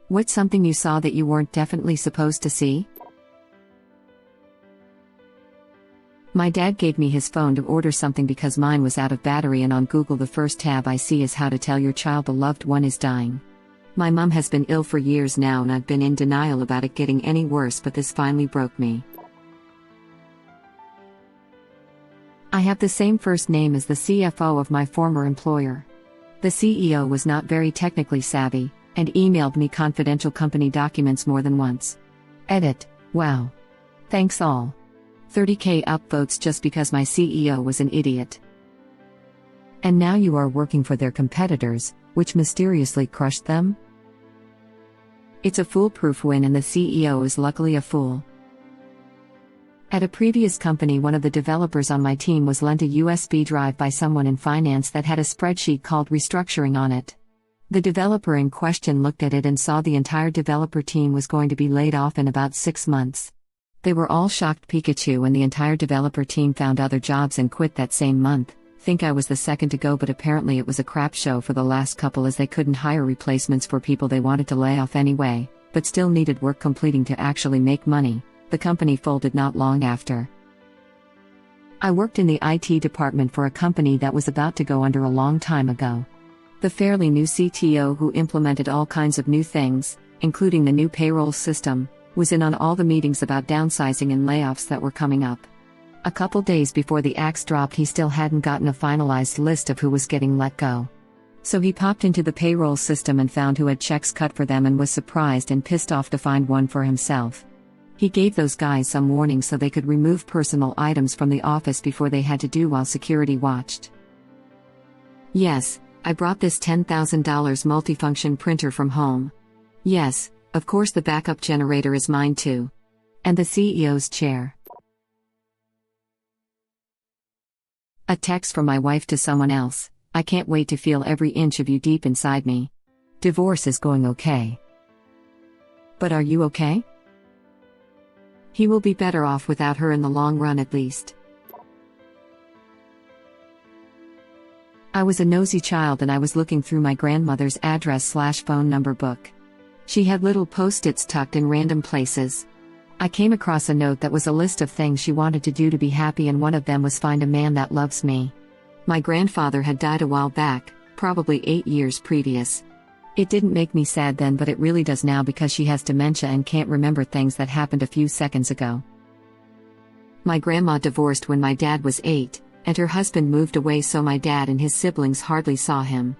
What's something you saw that you weren't definitely supposed to see? My dad gave me his phone to order something because mine was out of battery, and on Google the first tab I see is how to tell your child a loved one is dying. My mom has been ill for years now and I've been in denial about it getting any worse, but this finally broke me. I have the same first name as the CFO of my former employer. The CEO was not very technically savvy, and emailed me confidential company documents more than once. Edit. Wow. Thanks all. 30k upvotes just because my CEO was an idiot. And now you are working for their competitors, which mysteriously crushed them? It's a foolproof win and the CEO is luckily a fool. At a previous company, one of the developers on my team was lent a USB drive by someone in finance that had a spreadsheet called restructuring on it. The developer in question looked at it and saw the entire developer team was going to be laid off in about 6 months. They were all shocked Pikachu when the entire developer team found other jobs and quit that same month. Think I was the second to go, but apparently it was a crap show for the last couple as they couldn't hire replacements for people they wanted to lay off anyway, but still needed work completing to actually make money. The company folded not long after. I worked in the IT department for a company that was about to go under a long time ago. The fairly new CTO, who implemented all kinds of new things, including the new payroll system, was in on all the meetings about downsizing and layoffs that were coming up. A couple days before the axe dropped, he still hadn't gotten a finalized list of who was getting let go. So he popped into the payroll system and found who had checks cut for them and was surprised and pissed off to find one for himself. He gave those guys some warning so they could remove personal items from the office before they had to do while security watched. Yes, I brought this $10,000 multifunction printer from home. Yes, of course the backup generator is mine too. And the CEO's chair. A text from my wife to someone else. I can't wait to feel every inch of you deep inside me. Divorce is going okay. But are you okay? He will be better off without her in the long run at least. I was a nosy child and I was looking through my grandmother's address/phone number book. She had little post-its tucked in random places. I came across a note that was a list of things she wanted to do to be happy, and one of them was find a man that loves me. My grandfather had died a while back, probably 8 years previous. It didn't make me sad then, but it really does now because she has dementia and can't remember things that happened a few seconds ago. My grandma divorced when my dad was 8, and her husband moved away, so my dad and his siblings hardly saw him.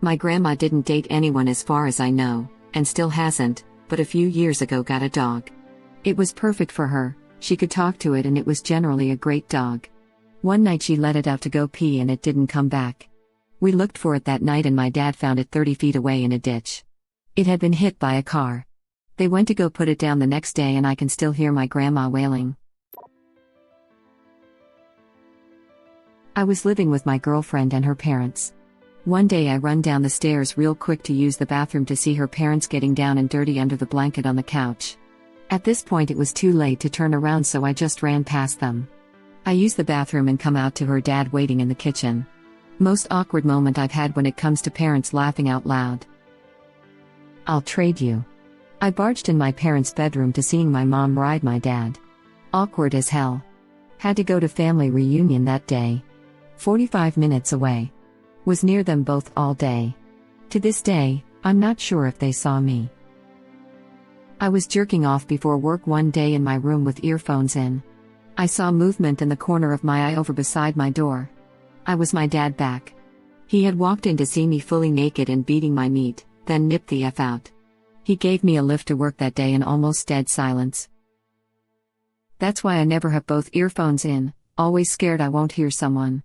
My grandma didn't date anyone as far as I know, and still hasn't, but a few years ago got a dog. It was perfect for her, she could talk to it and it was generally a great dog. One night she let it out to go pee and it didn't come back. We looked for it that night and my dad found it 30 feet away in a ditch. It had been hit by a car. They went to go put it down the next day and I can still hear my grandma wailing. I was living with my girlfriend and her parents. One day I run down the stairs real quick to use the bathroom to see her parents getting down and dirty under the blanket on the couch. At this point it was too late to turn around, so I just ran past them. I use the bathroom and come out to her dad waiting in the kitchen. Most awkward moment I've had when it comes to parents laughing out loud. I'll trade you. I barged in my parents' bedroom to seeing my mom ride my dad. Awkward as hell. Had to go to family reunion that day. 45 minutes away. Was near them both all day. To this day, I'm not sure if they saw me. I was jerking off before work one day in my room with earphones in. I saw movement in the corner of my eye over beside my door. I was my dad back. He had walked in to see me fully naked and beating my meat, then nipped the F out. He gave me a lift to work that day in almost dead silence. That's why I never have both earphones in, always scared I won't hear someone.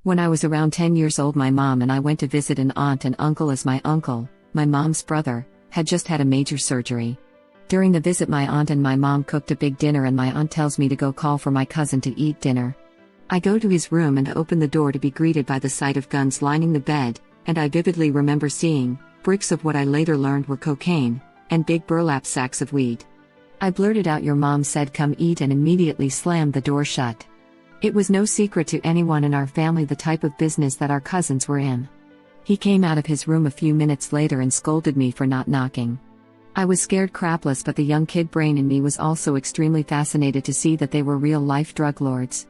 When I was around 10 years old, my mom and I went to visit an aunt and uncle, as my uncle, my mom's brother, had just had a major surgery. During the visit my aunt and my mom cooked a big dinner and my aunt tells me to go call for my cousin to eat dinner. I go to his room and open the door to be greeted by the sight of guns lining the bed, and I vividly remember seeing bricks of what I later learned were cocaine, and big burlap sacks of weed. I blurted out, "Your mom said come eat," and immediately slammed the door shut. It was no secret to anyone in our family the type of business that our cousins were in. He came out of his room a few minutes later and scolded me for not knocking. I was scared crapless, but the young kid brain in me was also extremely fascinated to see that they were real-life drug lords.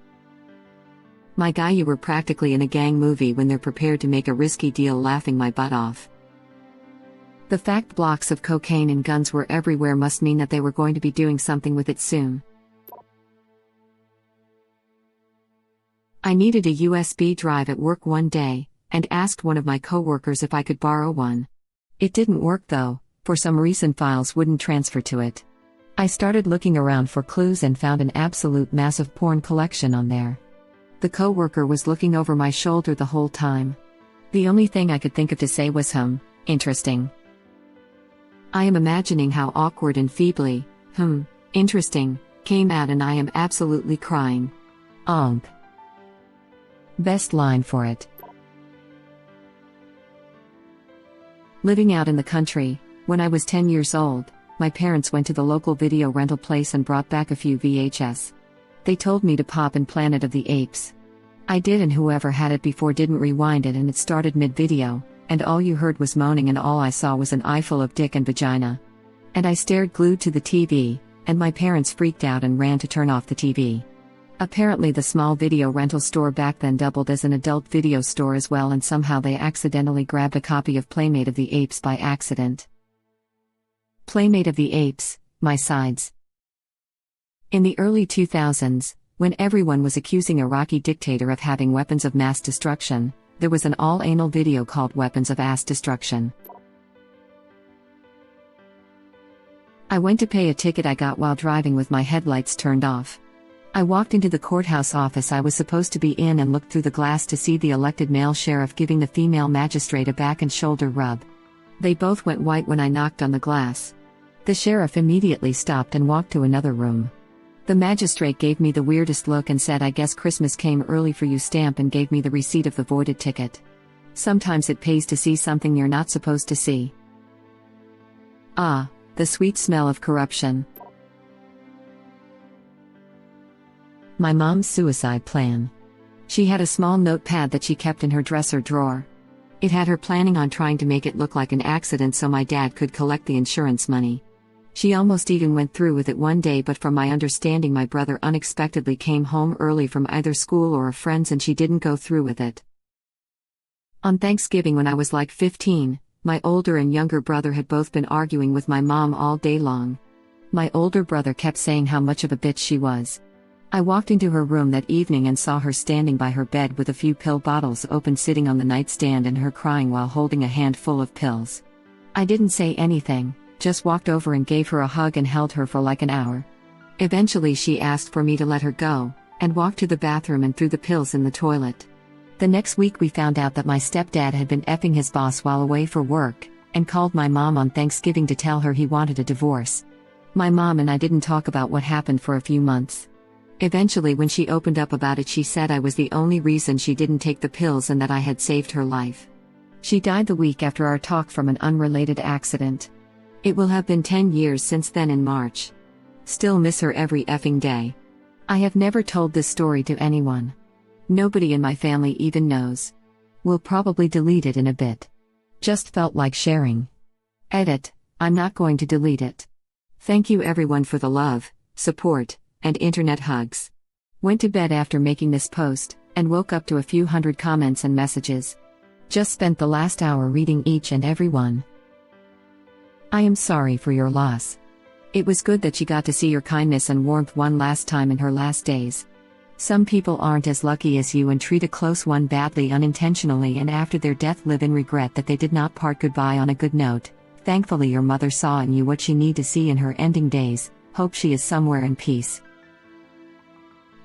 My guy, you were practically in a gang movie when they're prepared to make a risky deal, laughing my butt off. The fact blocks of cocaine and guns were everywhere must mean that they were going to be doing something with it soon. I needed a USB drive at work one day, and asked one of my coworkers if I could borrow one. It didn't work though. For some reason files wouldn't transfer to it. I started looking around for clues and found an absolute massive porn collection on there. The coworker was looking over my shoulder the whole time. The only thing I could think of to say was interesting. I am imagining how awkward and feebly, interesting, came out, and I am absolutely crying. Best line for it. Living out in the country, when I was 10 years old, my parents went to the local video rental place and brought back a few VHS. They told me to pop in Planet of the Apes. I did, and whoever had it before didn't rewind it, and it started mid-video, and all you heard was moaning, and all I saw was an eye full of dick and vagina. And I stared glued to the TV, and my parents freaked out and ran to turn off the TV. Apparently the small video rental store back then doubled as an adult video store as well, and somehow they accidentally grabbed a copy of Playmate of the Apes by accident. Playmate of the Apes, my sides. In the early 2000s, when everyone was accusing Iraqi dictator of having weapons of mass destruction, there was an all-anal video called Weapons of Ass Destruction. I went to pay a ticket I got while driving with my headlights turned off. I walked into the courthouse office I was supposed to be in and looked through the glass to see the elected male sheriff giving the female magistrate a back and shoulder rub. They both went white when I knocked on the glass. The sheriff immediately stopped and walked to another room. The magistrate gave me the weirdest look and said, "I guess Christmas came early for you" stamp, and gave me the receipt of the voided ticket. Sometimes it pays to see something you're not supposed to see. The sweet smell of corruption. My mom's suicide plan. She had a small notepad that she kept in her dresser drawer. It had her planning on trying to make it look like an accident so my dad could collect the insurance money. She almost even went through with it one day, but from my understanding my brother unexpectedly came home early from either school or a friend's and she didn't go through with it. On Thanksgiving when I was like 15, my older and younger brother had both been arguing with my mom all day long. My older brother kept saying how much of a bitch she was. I walked into her room that evening and saw her standing by her bed with a few pill bottles open sitting on the nightstand and her crying while holding a handful of pills. I didn't say anything, just walked over and gave her a hug and held her for like an hour. Eventually she asked for me to let her go, and walked to the bathroom and threw the pills in the toilet. The next week we found out that my stepdad had been effing his boss while away for work, and called my mom on Thanksgiving to tell her he wanted a divorce. My mom and I didn't talk about what happened for a few months. Eventually when she opened up about it she said I was the only reason she didn't take the pills and that I had saved her life. She died the week after our talk from an unrelated accident. It will have been 10 years since then in March. Still miss her every effing day. I have never told this story to anyone. Nobody in my family even knows. We'll probably delete it in a bit. Just felt like sharing. Edit, I'm not going to delete it. Thank you everyone for the love, support, and internet hugs. Went to bed after making this post, and woke up to a few hundred comments and messages. Just spent the last hour reading each and every one. I am sorry for your loss. It was good that she got to see your kindness and warmth one last time in her last days. Some people aren't as lucky as you and treat a close one badly unintentionally and after their death live in regret that they did not part goodbye on a good note. Thankfully your mother saw in you what she need to see in her ending days. Hope she is somewhere in peace.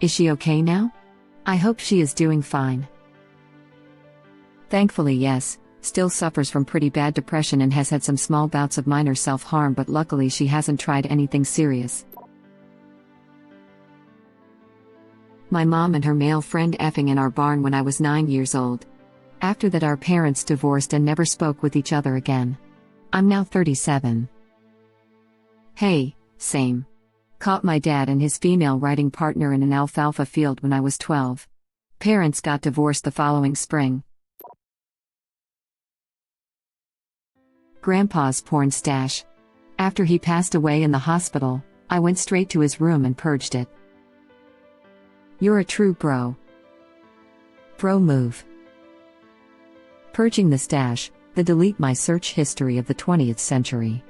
Is she okay now? I hope she is doing fine. Thankfully yes. Still suffers from pretty bad depression and has had some small bouts of minor self-harm, but luckily she hasn't tried anything serious. My mom and her male friend effing in our barn when I was 9 years old. After that our parents divorced and never spoke with each other again. I'm now 37. Hey, same. Caught my dad and his female riding partner in an alfalfa field when I was 12. Parents got divorced the following spring. Grandpa's porn stash. After he passed away in the hospital, I went straight to his room and purged it. You're a true bro. Bro move. Purging the stash, the delete my search history of the 20th century.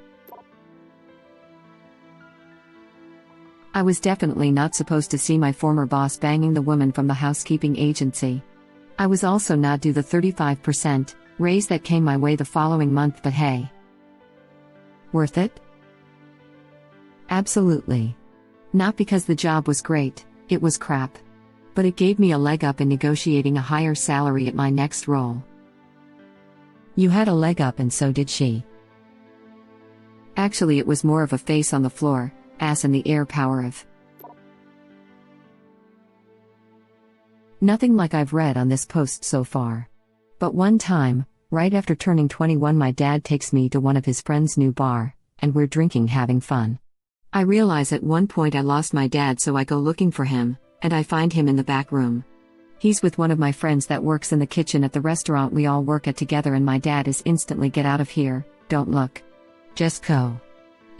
I was definitely not supposed to see my former boss banging the woman from the housekeeping agency. I was also not due the 35% raise that came my way the following month, but hey. Worth it? Absolutely. Not because the job was great, it was crap. But it gave me a leg up in negotiating a higher salary at my next role. You had a leg up and so did she. Actually, it was more of a face on the floor, ass in the air power of. Nothing like I've read on this post so far. But one time, right after turning 21, my dad takes me to one of his friends' new bar, and we're drinking, having fun. I realize at one point I lost my dad, so I go looking for him, and I find him in the back room. He's with one of my friends that works in the kitchen at the restaurant we all work at together, and my dad is instantly, "Get out of here, don't look. Just go."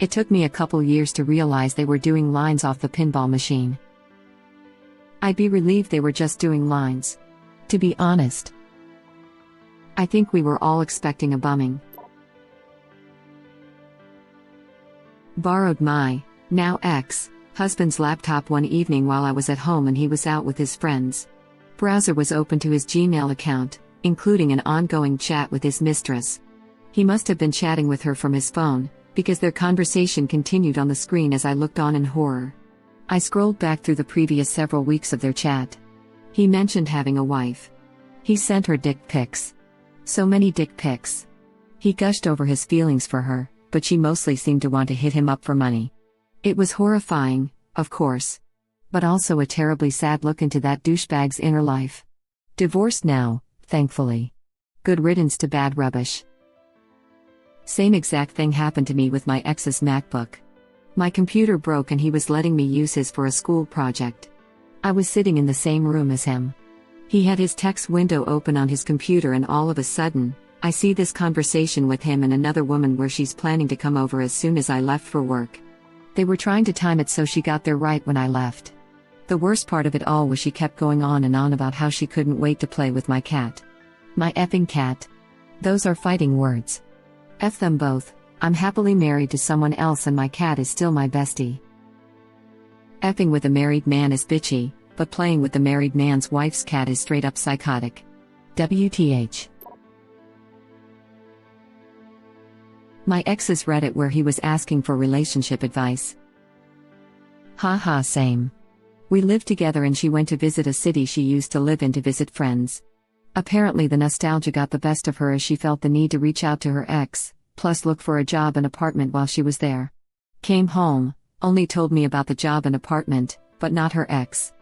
It took me a couple years to realize they were doing lines off the pinball machine. I'd be relieved they were just doing lines. To be honest. I think we were all expecting a bumming. Borrowed my, now ex-husband's laptop one evening while I was at home and he was out with his friends. Browser was open to his Gmail account, including an ongoing chat with his mistress. He must have been chatting with her from his phone, because their conversation continued on the screen as I looked on in horror. I scrolled back through the previous several weeks of their chat. He mentioned having a wife. He sent her dick pics. So many dick pics. He gushed over his feelings for her, but she mostly seemed to want to hit him up for money. It was horrifying, of course. But also a terribly sad look into that douchebag's inner life. Divorced now, thankfully. Good riddance to bad rubbish. Same exact thing happened to me with my ex's MacBook. My computer broke and he was letting me use his for a school project. I was sitting in the same room as him. He had his text window open on his computer, and all of a sudden, I see this conversation with him and another woman where she's planning to come over as soon as I left for work. They were trying to time it so she got there right when I left. The worst part of it all was she kept going on and on about how she couldn't wait to play with my cat. My effing cat. Those are fighting words. F them both. I'm happily married to someone else and my cat is still my bestie. Effing with a married man is bitchy, but playing with the married man's wife's cat is straight up psychotic. WTH. My ex's Reddit where he was asking for relationship advice. Haha, same. We lived together and she went to visit a city she used to live in to visit friends. Apparently the nostalgia got the best of her as she felt the need to reach out to her ex, plus look for a job and apartment while she was there. Came home, only told me about the job and apartment, but not her ex.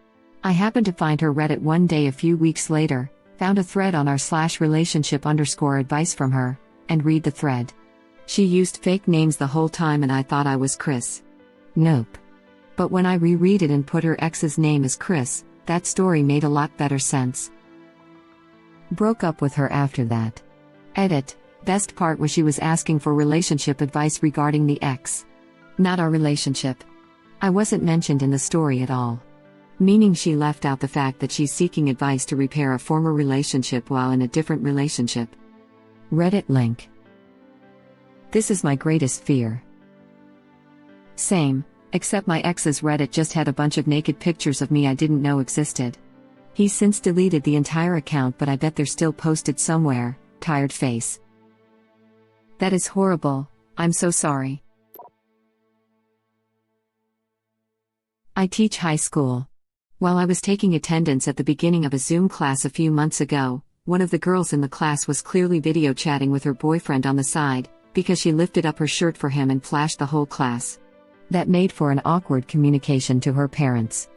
I happened to find her Reddit one day a few weeks later, found a thread on r/relationship_advice from her, and read the thread. She used fake names the whole time and I thought I was Chris. Nope. But when I reread it and put her ex's name as Chris, that story made a lot better sense. Broke up with her after that. Edit. Best part was she was asking for relationship advice regarding the ex. Not our relationship. I wasn't mentioned in the story at all. Meaning she left out the fact that she's seeking advice to repair a former relationship while in a different relationship. Reddit link. This is my greatest fear. Same, except my ex's Reddit just had a bunch of naked pictures of me I didn't know existed. He's since deleted the entire account, but I bet they're still posted somewhere. Tired face. That is horrible, I'm so sorry. I teach high school. While I was taking attendance at the beginning of a Zoom class a few months ago, one of the girls in the class was clearly video chatting with her boyfriend on the side, because she lifted up her shirt for him and flashed the whole class. That made for an awkward communication to her parents.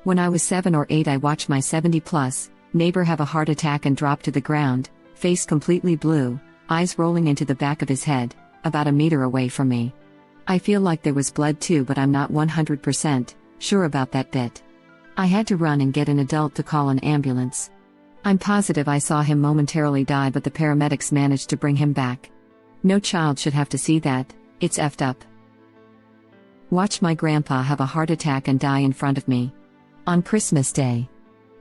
When I was 7 or 8, I watched my 70+ neighbor have a heart attack and drop to the ground, face completely blue, eyes rolling into the back of his head, about a meter away from me. I feel like there was blood too, but I'm not 100% sure about that bit. I had to run and get an adult to call an ambulance. I'm positive I saw him momentarily die, but the paramedics managed to bring him back. No child should have to see that. It's effed up. Watch my grandpa have a heart attack and die in front of me. On Christmas Day.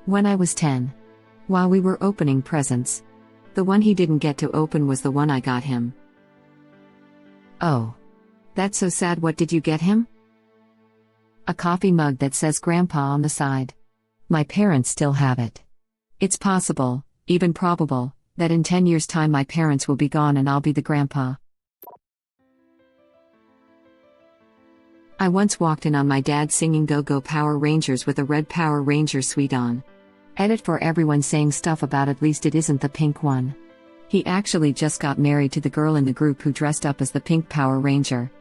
When I was 10. While we were opening presents. The one he didn't get to open was the one I got him. Oh. That's so sad. What did you get him? A coffee mug that says Grandpa on the side. My parents still have it. It's possible, even probable, that in 10 years' time my parents will be gone and I'll be the grandpa. I once walked in on my dad singing Go Go Power Rangers with a red Power Ranger suite on. Edit for everyone saying stuff about at least it isn't the pink one. He actually just got married to the girl in the group who dressed up as the pink Power Ranger.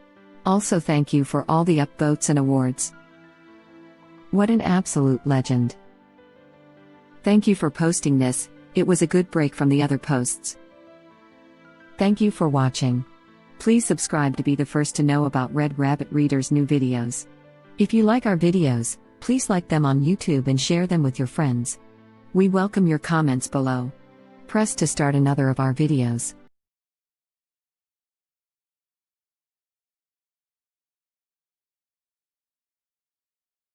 Also thank you for all the upvotes and awards. What an absolute legend. Thank you for posting this, it was a good break from the other posts. Thank you for watching. Please subscribe to be the first to know about Red Rabbit Reader's new videos. If you like our videos, please like them on YouTube and share them with your friends. We welcome your comments below. Press to start another of our videos.